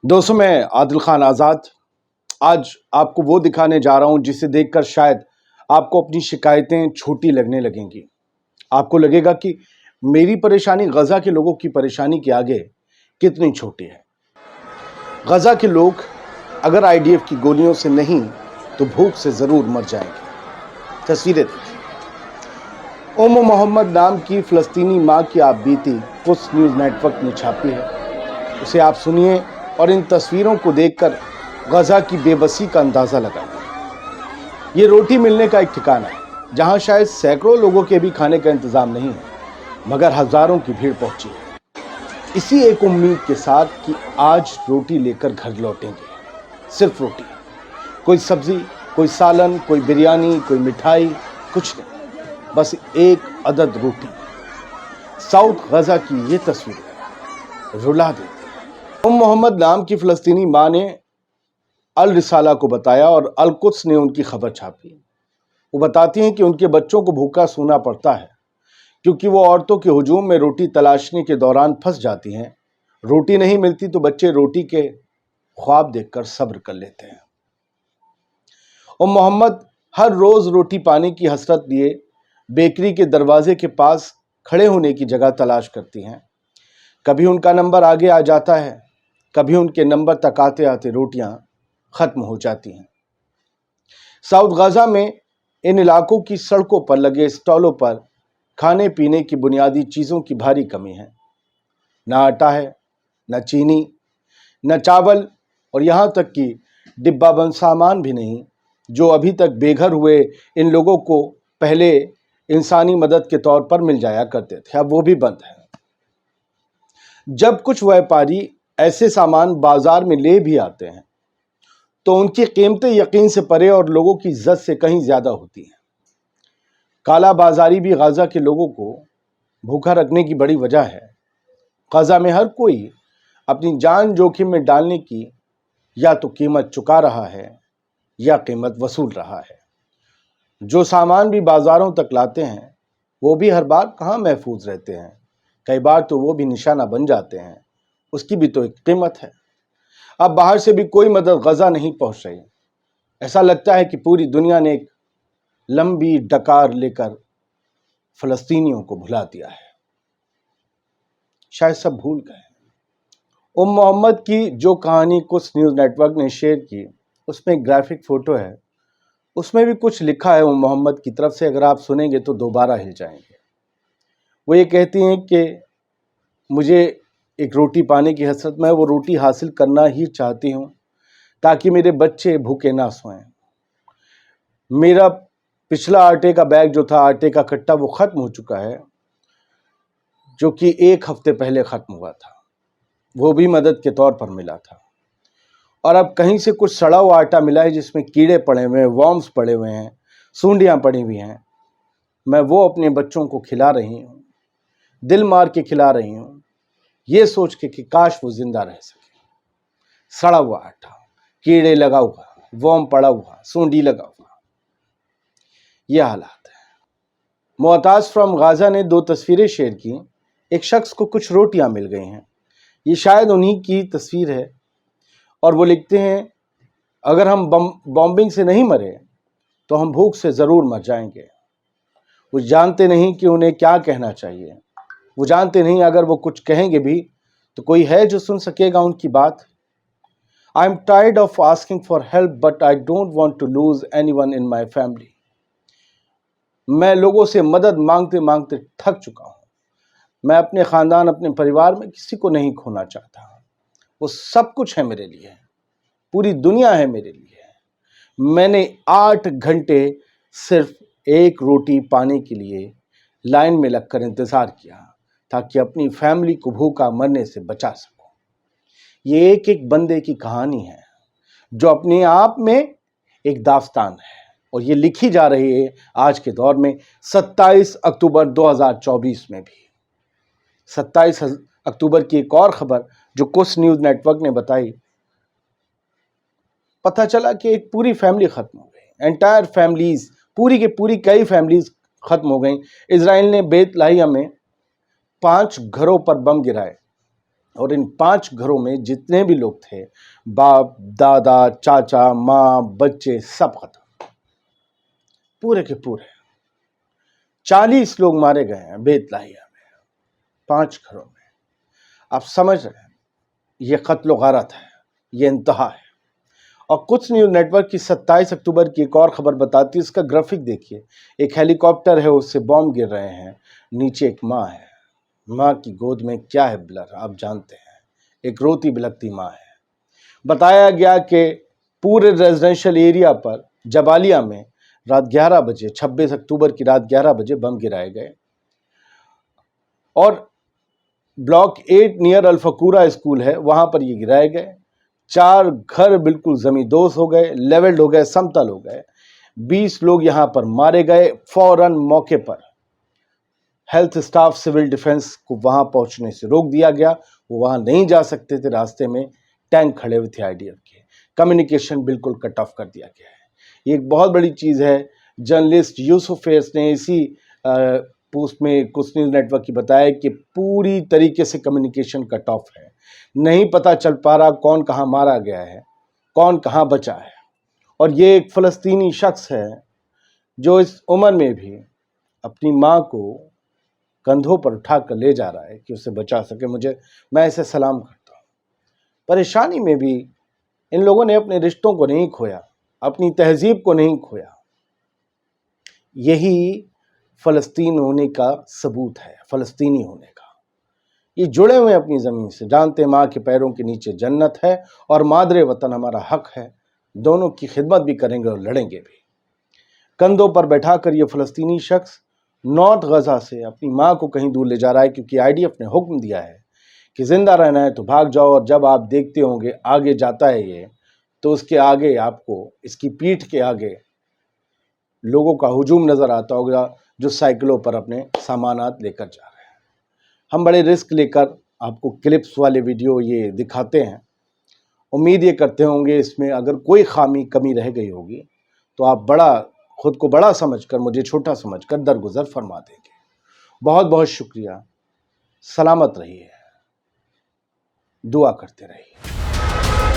दोस्तों, मैं आदिल खान आज़ाद आज आपको वो दिखाने जा रहा हूं जिसे देखकर शायद आपको अपनी शिकायतें छोटी लगने लगेंगी। आपको लगेगा कि मेरी परेशानी गज़ा के लोगों की परेशानी के आगे कितनी छोटी है। गज़ा के लोग अगर आईडीएफ की गोलियों से नहीं तो भूख से ज़रूर मर जाएंगे। तस्वीरें देखिए। मोहम्मद नाम की फ़लस्तीनी माँ की आप बीती कुछ न्यूज़ नेटवर्क ने छापी है, उसे आप सुनिए और इन तस्वीरों को देखकर गज़ा की बेबसी का अंदाज़ा लगाइए। ये रोटी मिलने का एक ठिकाना है जहां शायद सैकड़ों लोगों के भी खाने का इंतज़ाम नहीं है, मगर हज़ारों की भीड़ पहुंची है इसी एक उम्मीद के साथ कि आज रोटी लेकर घर लौटेंगे। सिर्फ रोटी, कोई सब्जी, कोई सालन, कोई बिरयानी, कोई मिठाई, कुछ नहीं, बस एक अदद रोटी। साउथ गज़ा की ये तस्वीरें रुला देती है। मोहम्मद नाम की फ़लस्तीनी माँ ने अल रिसाला को बताया और अल कुद्स ने उनकी खबर छापी। वो बताती हैं कि उनके बच्चों को भूखा सोना पड़ता है क्योंकि वो औरतों के हुजूम में रोटी तलाशने के दौरान फंस जाती हैं। रोटी नहीं मिलती तो बच्चे रोटी के ख्वाब देखकर सब्र कर लेते हैं। और मोहम्मद हर रोज रोटी पाने की हसरत लिए बेकरी के दरवाजे के पास खड़े होने की जगह तलाश करती हैं। कभी उनका नंबर आगे आ जाता है, कभी उनके नंबर तक आते आते रोटियां खत्म हो जाती हैं। साउथ गाजा में इन इलाकों की सड़कों पर लगे स्टॉलों पर खाने पीने की बुनियादी चीज़ों की भारी कमी है। न आटा है, न चीनी, न चावल और यहाँ तक कि डिब्बाबंद सामान भी नहीं जो अभी तक बेघर हुए इन लोगों को पहले इंसानी मदद के तौर पर मिल जाया करते थे, अब वो भी बंद है। जब कुछ व्यापारी ऐसे सामान बाजार में ले भी आते हैं तो उनकी कीमतें यकीन से परे और लोगों की इज्जत से कहीं ज्यादा होती हैं। काला बाजारी भी गाजा के लोगों को भूखा रखने की बड़ी वजह है। गाजा में हर कोई अपनी जान जोखिम में डालने की या तो कीमत चुका रहा है या कीमत वसूल रहा है। जो सामान भी बाजारों तक लाते हैं वो भी हर बार कहाँ महफूज रहते हैं, कई बार तो वो भी निशाना बन जाते हैं। उसकी भी तो एक कीमत है। अब बाहर से भी कोई मदद गजा नहीं पहुंच रही। ऐसा लगता है कि पूरी दुनिया ने एक लंबी डकार लेकर फलस्तीनियों को भुला दिया है। शायद सब भूल गए। मोहम्मद की जो कहानी कुछ न्यूज़ नेटवर्क ने शेयर की उसमें एक ग्राफिक फोटो है, उसमें भी कुछ लिखा है मोहम्मद की तरफ से। अगर आप सुनेंगे तो दोबारा हिल जाएंगे। वो ये कहती हैं कि मुझे एक रोटी पाने की हसरत, मैं वो रोटी हासिल करना ही चाहती हूँ ताकि मेरे बच्चे भूखे ना सोएं। मेरा पिछला आटे का बैग जो था, आटे का कट्टा, वो ख़त्म हो चुका है जो कि एक हफ्ते पहले ख़त्म हुआ था, वो भी मदद के तौर पर मिला था। और अब कहीं से कुछ सड़ा हुआ आटा मिला है जिसमें कीड़े पड़े हुए हैं, वॉर्म्स पड़े हुए हैं, सूंडियाँ पड़ी हुई हैं। मैं वो अपने बच्चों को खिला रही हूँ, दिल मार के खिला रही हूँ, ये सोच के कि काश वो जिंदा रह सके। सड़ा हुआ आटा, कीड़े लगा हुआ, वॉर्म पड़ा हुआ, सूंडी लगा हुआ, यह हालात है। मुअताज फ्रॉम गाजा ने 2 तस्वीरें शेयर की। एक शख्स को कुछ रोटियां मिल गई हैं, ये शायद उन्हीं की तस्वीर है, और वो लिखते हैं अगर हम बॉम्बिंग से नहीं मरे तो हम भूख से ज़रूर मर जाएंगे। वो जानते नहीं कि उन्हें क्या कहना चाहिए। वो जानते नहीं अगर वो कुछ कहेंगे भी तो कोई है जो सुन सकेगा उनकी बात। I am tired of asking for help but I don't want to lose anyone in my family. मैं लोगों से मदद मांगते मांगते थक चुका हूँ। मैं अपने ख़ानदान, अपने परिवार में किसी को नहीं खोना चाहता। वो सब कुछ है मेरे लिए, पूरी दुनिया है मेरे लिए। मैंने 8 घंटे सिर्फ एक रोटी पाने के लिए लाइन में लगकर इंतज़ार किया ताकि अपनी फैमिली को भूखा मरने से बचा सकूं। ये एक एक बंदे की कहानी है जो अपने आप में एक दास्तान है, और ये लिखी जा रही है आज के दौर में 27 अक्टूबर 2024 में भी। 27 अक्टूबर की एक और खबर जो कुछ न्यूज़ नेटवर्क ने बताई, पता चला कि एक पूरी फैमिली ख़त्म हो गई। एंटायर फैमिलीज़, पूरी के पूरी कई फैमिलीज़ ख़त्म हो गई। इजराइल ने बेत लाहिया में 5 घरों पर बम गिराए اور ان 5 گھروں میں جتنے بھی لوگ تھے، باپ، دادا، چاچا، ماں، بچے، سب ختم، پورے کے پورے 40 لوگ مارے گئے ہیں بے اطلاعیہ میں، 5 گھروں میں۔ آپ سمجھ رہے ہیں یہ قتل و غارت ہے، یہ انتہا ہے۔ اور کچھ نیوز نیٹ ورک کی 27 اکتوبر کی ایک اور خبر بتاتی ہے، اس کا گرافک دیکھیے، ایک ہیلی کاپٹر ہے، اس سے بم گر رہے ہیں، نیچے ایک ماں ہے، ماں کی گود میں کیا ہے بلر آپ جانتے ہیں، ایک روتی بلکتی ماں ہے۔ بتایا گیا کہ پورے ریزیڈنشل ایریا پر جبالیہ میں رات 11 بجے 26 اکتوبر کی رات 11 بجے بم گرائے گئے، اور بلاک 8 نیئر الفقورہ اسکول ہے وہاں پر یہ گرائے گئے۔ 4 گھر بالکل زمیں دوز ہو گئے، لیولڈ ہو گئے، سمتل ہو گئے۔ 20 لوگ یہاں پر مارے گئے۔ فوراً موقع پر ہیلتھ اسٹاف، سول ڈیفنس کو وہاں پہنچنے سے روک دیا گیا، وہ وہاں نہیں جا سکتے تھے، راستے میں ٹینک کھڑے ہوئے تھے IDF کے، کمیونیکیشن بالکل کٹ آف کر دیا گیا ہے۔ یہ ایک بہت بڑی چیز ہے۔ جرنلسٹ یوسف فیض نے اسی پوسٹ میں کچھ نیوز نیٹ ورک کی بتایا کہ پوری طریقے سے کمیونیکیشن کٹ آف ہے، نہیں پتہ چل پا رہا کون کہاں مارا گیا ہے، کون کہاں بچا ہے۔ اور یہ ایک فلسطینی شخص ہے جو اس عمر میں بھی اپنی ماں کو کندھوں پر اٹھا کر لے جا رہا ہے کہ اسے بچا سکے۔ میں اسے سلام کرتا ہوں۔ پریشانی میں بھی ان لوگوں نے اپنے رشتوں کو نہیں کھویا، اپنی تہذیب کو نہیں کھویا۔ یہی فلسطین ہونے کا ثبوت ہے، فلسطینی ہونے کا۔ یہ جڑے ہوئے اپنی زمین سے، جانتے ماں کے پیروں کے نیچے جنت ہے اور مادر وطن ہمارا حق ہے، دونوں کی خدمت بھی کریں گے اور لڑیں گے بھی۔ کندھوں پر بیٹھا کر یہ فلسطینی شخص نارتھ غزہ سے اپنی ماں کو کہیں دور لے جا رہا ہے، کیونکہ IDF نے حکم دیا ہے کہ زندہ رہنا ہے تو بھاگ جاؤ، اور جب آپ دیکھتے ہوں گے آگے جاتا ہے یہ، تو اس کے آگے آپ کو، اس کی پیٹھ کے آگے لوگوں کا ہجوم نظر آتا ہوگا جو سائیکلوں پر اپنے سامانات لے کر جا رہے ہیں۔ ہم بڑے رسک لے کر آپ کو کلپس والے ویڈیو یہ دکھاتے ہیں، امید یہ کرتے ہوں گے اس میں اگر کوئی کمی رہ گئی ہوگی تو آپ خود کو بڑا سمجھ کر، مجھے چھوٹا سمجھ کر درگزر فرما دیں گے۔ بہت بہت شکریہ، سلامت رہیے، دعا کرتے رہیے۔